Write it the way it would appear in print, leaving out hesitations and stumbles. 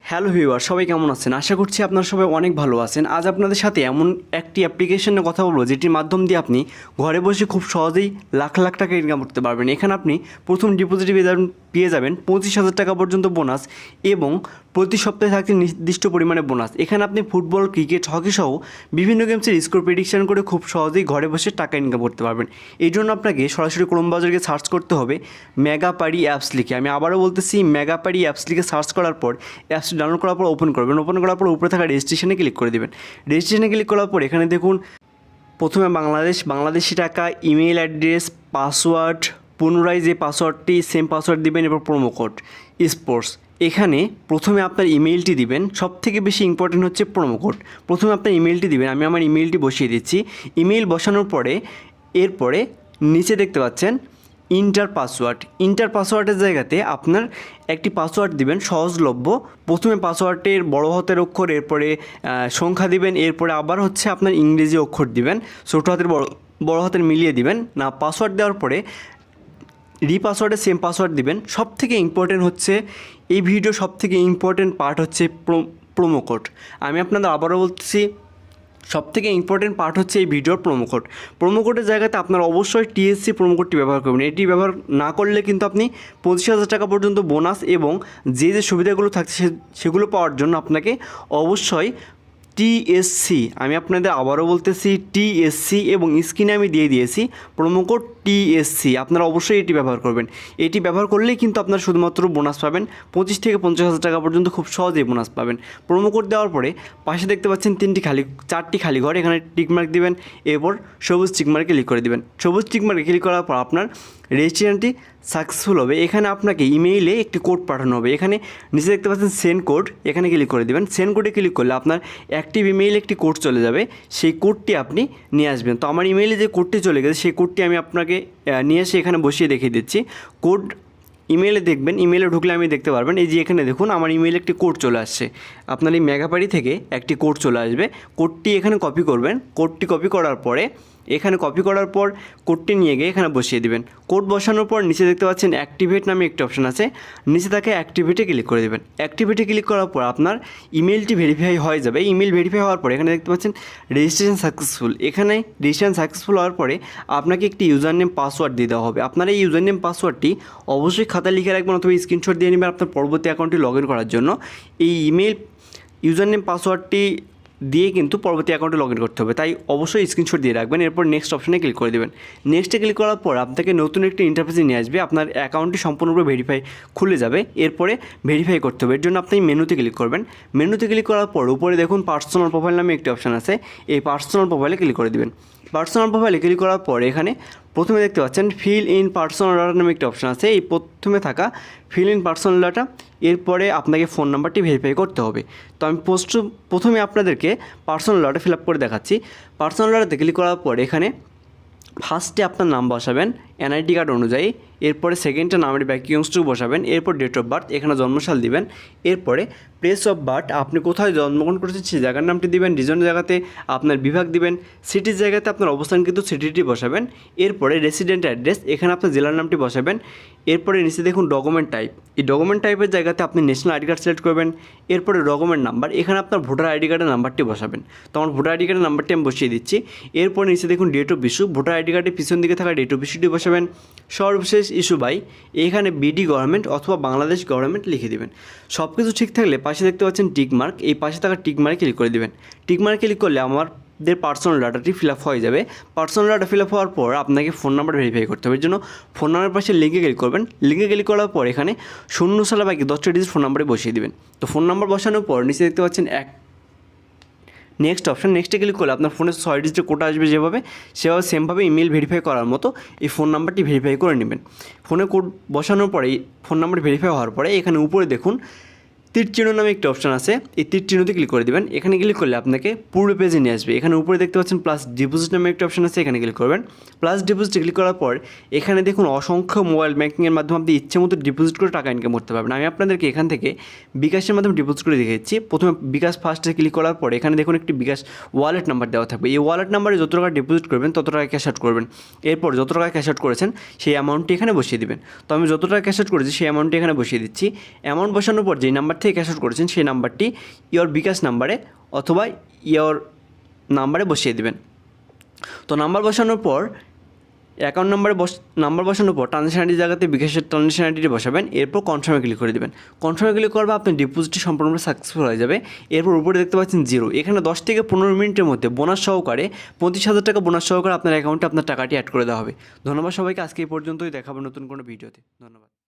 Hello viewer, সবাই কেমন আছেন? আশা করছি আপনারা সবাই অনেক ভালো আছেন। আজ আপনাদের সাথে এমন একটি অ্যাপ্লিকেশনের কথা বলবো যেটির মাধ্যম দিয়ে আপনি ঘরে বসে খুব সহজেই লাখ লাখ টাকা ইনকাম করতে পারবেন। এখানে আপনি প্রথম ডিপোজিটে পেয়ে যাবেন 25,000 টাকা পর্যন্ত বোনাস এবং প্রতি সপ্তাহে থাকছে নির্দিষ্ট পরিমাণে বোনাস। এখানে আপনি ফুটবল, ক্রিকেট, হকি সহ বিভিন্ন গেমসের স্কোর প্রেডিকশন করে খুব সহজেই ঘরে বসে টাকা ইনকাম করতে পারবেন। এই জন্য আপনাকে সরাসরি ক্রোম ব্রাউজারে সার্চ করতে হবে মেগাপারি অ্যাপস লিখে। আমি আবারও বলতেছি, মেগাপারি অ্যাপস লিখে সার্চ করার পর অ্যাপস ডাউনলোড করার পর ওপেন করবেন। ওপেন করার পর উপরে থাকা রেজিস্ট্রেশনে ক্লিক করে দেবেন। রেজিস্ট্রেশনে ক্লিক করার পর এখানে দেখুন প্রথমে বাংলাদেশি টাকা, ইমেল অ্যাড্রেস, পাসওয়ার্ড, পুনরায় যে পাসওয়ার্ডটি সেম পাসওয়ার্ড দিবেন, এবার প্রোমো কোড স্পোর্টস। এখানে প্রথমে আপনার ইমেলটি দিবেন, সবথেকে বেশি ইম্পর্টেন্ট হচ্ছে প্রোমো কোড। প্রথমে আপনার ইমেলটি দিবেন, আমি আমার ইমেলটি বসিয়ে দিচ্ছি। ইমেল বসানোর পরে এরপরে নিচে দেখতে পাচ্ছেন ইন্টার পাসওয়ার্ডের জায়গাতে আপনার একটি পাসওয়ার্ড দিবেন সহজলভ্য। প্রথমে পাসওয়ার্ডের বড় হাতের অক্ষর, এরপরে সংখ্যা দিবেন, এরপরে আবার হচ্ছে আপনার ইংরেজি অক্ষর দিবেন, ছোটো হাতের বড় হাতের মিলিয়ে দিবেন। না, পাসওয়ার্ড দেওয়ার পরে পাসওয়ার্ডে সেম পাসওয়ার্ড দিবেন। সবথেকে ইম্পর্টেন্ট হচ্ছে এই ভিডিও সবথেকে ইম্পর্টেন্ট পার্ট হচ্ছে প্রোমো কোড। আমি আপনাদের আবারও বলতেছি, সবথেকে ইম্পর্টেন্ট পার্ট হচ্ছে এই ভিডিওর প্রোমো কোড। প্রোমো কোডের জায়গাতে আপনারা অবশ্যই টিএসসি প্রোমো কোডটি ব্যবহার করবেন। এটি ব্যবহার না করলে কিন্তু আপনি 25,000 টাকা পর্যন্ত বোনাস এবং যে সুবিধাগুলো থাকছে সেগুলো পাওয়ার জন্য আপনাকে অবশ্যই টিএসসি, আমি আপনাদের আবারও বলতেছি টিএসসি, এবং স্ক্রিনে আমি দিয়ে দিয়েছি প্রোমো কোড টিএসসি। আপনারা অবশ্যই এটি ব্যবহার করবেন। এটি ব্যবহার করলেই কিন্তু আপনারা শুধুমাত্র বোনাস পাবেন 25 থেকে 50,000 টাকা পর্যন্ত খুব সহজেই বোনাস পাবেন। প্রোমো কোড দেওয়ার পরে পাশে দেখতে পাচ্ছেন চারটি খালি ঘর, এখানে টিকমার্ক দিবেন, এরপর সবুজ টিকমার্কে ক্লিক করে দিবেন। সবুজ টিকমার্কে ক্লিক করার পর আপনার রেজিস্ট্রেশনটি সাকসেসফুল হবে। এখানে আপনাকে ইমেইলে একটি কোড পাঠানো হবে। এখানে নিচে দেখতে পাচ্ছেন সেন্ড কোড, এখানে ক্লিক করে দেবেন। সেন্ড কোডে ক্লিক করলে আপনার অ্যাক্টিভ ইমেইলে একটি কোড চলে যাবে, সেই কোডটি আপনি নিয়ে আসবেন। তো আমার ইমেইলে যে কোডটি চলে গেছে সেই কোডটি আমি আপনাকে নিয়ে এসে এখানে বসিয়ে দেখিয়ে দিচ্ছি। কোড ইমেইলে দেখবেন, ইমেইলে ঢুকলে আমি দেখতে পারবেন, এই যে এখানে দেখুন আমার ইমেইলে একটি কোড চলে আসছে। আপনার এই মেগাপারি থেকে একটি কোড চলে আসবে। কোডটি এখানে কপি করবেন। কোডটি কপি করার পরে কোডটি নিয়ে গিয়ে এখানে বসিয়ে দিবেন। কোড বসানোর পর নিচে দেখতে পাচ্ছেন অ্যাক্টিভেট নামে একটি অপশন আছে, নিচে তাকে অ্যাক্টিভেটে ক্লিক করে দেবেন। অ্যাক্টিভেটে ক্লিক করার পর আপনার ইমেলটি ভেরিফাই হয়ে যাবে। ইমেল ভেরিফাই হওয়ার পর এখানে দেখতে পাচ্ছেন রেজিস্ট্রেশন সাকসেসফুল। এখানে রেজিস্ট্রেশন সাকসেসফুল হওয়ার পরে আপনাকে একটি ইউজার নেম পাসওয়ার্ড দিয়ে দেওয়া হবে। আপনার এই ইউজার নেম পাসওয়ার্ডটি অবশ্যই খাতায় লিখে রাখবেন অথবা স্ক্রিনশট দিয়ে নেবেন আপনার পরবর্তী অ্যাকাউন্টটি লগ ইন করার জন্য। এই ইউজার নেম পাসওয়ার্ডটি দিয়ে কিন্তু পরবর্তী অ্যাকাউন্টে লগ ইন করতে হবে, তাই অবশ্যই স্ক্রিনশট দিয়ে রাখবেন। এরপর নেক্সট অপশনে ক্লিক করে দেবেন। নেক্সটে ক্লিক করার পর আপনাকে নতুন একটি ইন্টারফেসে নিয়ে আসবে। আপনার অ্যাকাউন্টটি সম্পূর্ণরূপে খুলে যাবে। এরপরে ভেরিফাই করতে হবে। এর জন্য আপনি মেনুতে ক্লিক করবেন। মেনুতে ক্লিক করার পর উপরে দেখুন পার্সোনাল প্রোফাইল নামে একটি অপশন আছে, এই পার্সোনাল প্রোফাইলে ক্লিক করে দেবেন। পার্সোনাল প্রোফাইলে ক্লিক করার পর এখানে প্রথমে দেখতে পাচ্ছেন ফিল ইন পার্সোনাল ডাটা নামে একটি অপশন আছে, এই প্রথমে থাকা ফিল ইন পার্সোনাল ডাটা। এরপরে আপনাকে ফোন নাম্বারটি ভেরিফাই করতে হবে। তো আমি প্রথমে আপনাদেরকে পার্সোনাল ডাটা ফিল আপ করে দেখাচ্ছি। পার্সোনাল ডাটাতে ক্লিক করার পর এখানে ফার্স্টে আপনার নাম বসাবেন এনআইডি কার্ড অনুযায়ী, এরপরে সেকেন্ডটা নামের বাক্যাংশটুকু বসাবেন, এরপর ডেট অফ বার্থ, এখানে জন্মসাল দিবেন, এরপরে প্লেস অফ বার্থ, আপনি কোথায় জন্মগ্রহণ করেছেন সেই জায়গার নামটি দিবেন, রিজনের জায়গাতে আপনার বিভাগ দিবেন, সিটির জায়গাতে আপনার অবস্থান কিন্তু সিটিটি বসাবেন, এরপরে রেসিডেন্ট অ্যাড্রেস, এখানে আপনার জেলার নামটি বসাবেন, এরপরে নিচে দেখুন ডকুমেন্ট টাইপ, এই ডকুমেন্ট টাইপের জায়গাতে আপনি ন্যাশনাল আইডি কার্ড সিলেক্ট করবেন, এরপরে ডকুমেন্ট নাম্বার, এখানে আপনার ভোটার আইডি কার্ডের নাম্বারটি বসাবেন। তো আমার ভোটার আইডি কার্ডের নাম্বারটি আমি বসিয়ে দিচ্ছি। এরপর নিচে দেখুন date of issue, voter ID কার্ডের পিছন দিকে থাকা ডেট অফ ইস্যুটি বসাবেন। সর্বশেষ ইস্যু বাই, এখানে বিডি গভর্নমেন্ট অথবা বাংলাদেশ গভর্নমেন্ট লিখে দেবেন। সব কিছু ঠিক থাকলে পাশে দেখতে পাচ্ছেন টিকমার্ক, এই পাশে থাকা টিকমার্কে ক্লিক করে দেবেন। টিকমার্কে ক্লিক করলে আমাদের পার্সোনাল ডাটাটি ফিল আপ হয়ে যাবে। পার্সোনাল ডাটা ফিল আপ হওয়ার পর আপনাকে ফোন নাম্বার ভেরিফাই করতে হবে। এর জন্য ফোন নাম্বার পাশে লিঙ্কে ক্লিক করবেন। লিঙ্কে ক্লিক করার পর এখানে 0 সালে বাকি 10টা ডিজিট ফোন নাম্বারে বসিয়ে দেবেন। তো ফোন নাম্বার বসানোর পর নিচে দেখতে পাচ্ছেন নেক্সট অপশন, নেক্সটে ক্লিক করলে আপনার ফোনে 6 ডিজিটের কোড আসবে, সেভাবে সেমভাবে ইমেল ভেরিফাই করার মতো এই ফোন নাম্বারটি ভেরিফাই করে নেবেন। ফোনে কোড বসানোর পরে ফোন নাম্বার ভেরিফাই হওয়ার পরে এখানে উপরে দেখুন তীর চিহ্ন নামে একটা অপশন আছে, এই তীর চিহ্নতে ক্লিক করে দেবেন। এখানে ক্লিক করলে আপনাকে পূর্ব পেজে নিয়ে আসবে। এখানে উপরে দেখতে পাচ্ছেন প্লাস ডিপোজিট নামে একটা অপশন আছে, এখানে ক্লিক করবেন। প্লাস ডিপোজিটে ক্লিক করার পর এখানে দেখুন অসংখ্য মোবাইল ব্যাঙ্কিংয়ের মাধ্যমে আপনি ইচ্ছে মতো ডিপোজিট করে টাকা ইনকাম করতে পারবেন। আমি আপনাদেরকে এখান থেকে বিকাশের মাধ্যমে ডিপোজিট করে দেখিয়েছি। প্রথমে বিকাশ ফার্স্টে ক্লিক করার পর এখানে দেখুন একটি বিকাশ ওয়ালেট নাম্বার দেওয়া থাকবে। এই ওয়ালেট নাম্বারে যত টাকা ডিপোজিট করবেন তত টাকা ক্যাশ আউট করবেন। এরপর যত টাকা ক্যাশ আউট করেছেন সেই অ্যামাউন্টটি এখানে বসিয়ে দেবেন। তো আমি যত টাকা ক্যাশ আউট করেছি সেই অ্যামাউন্টটি এখানে বসিয়ে দিচ্ছি। অ্যামাউন্ট বসানোর পর যেই নাম্বার থেকে ক্যাশ আউট করেছেন সেই নাম্বারটি ইওর বিকাশ নাম্বারে অথবা ইওর নাম্বারে বসিয়ে দেবেন। তো নাম্বার বসানোর পর অ্যাকাউন্ট নাম্বার বসানোর পর ট্রানজ্যাকশন আইডির জায়গাতে বিকাশের ট্রানজ্যাকশন আইডিটি বসাবেন, এরপর কনফার্মে ক্লিক করে দেবেন। কনফার্মে ক্লিক করবে আপনার ডিপোজিটটি সম্পূর্ণভাবে সাকসেসফুল হয়ে যাবে। এরপর উপরে দেখতে পাচ্ছেন 0, এখানে 10 থেকে 15 মিনিটের মধ্যে বোনাস সহকারে 25,000 টাকা বোনাস সহকারে আপনার অ্যাকাউন্টে আপনার টাকাটি অ্যাড করে দেওয়া হবে। ধন্যবাদ সবাইকে, আজকে এই পর্যন্তই, দেখাবো নতুন কোনো ভিডিওতে। ধন্যবাদ।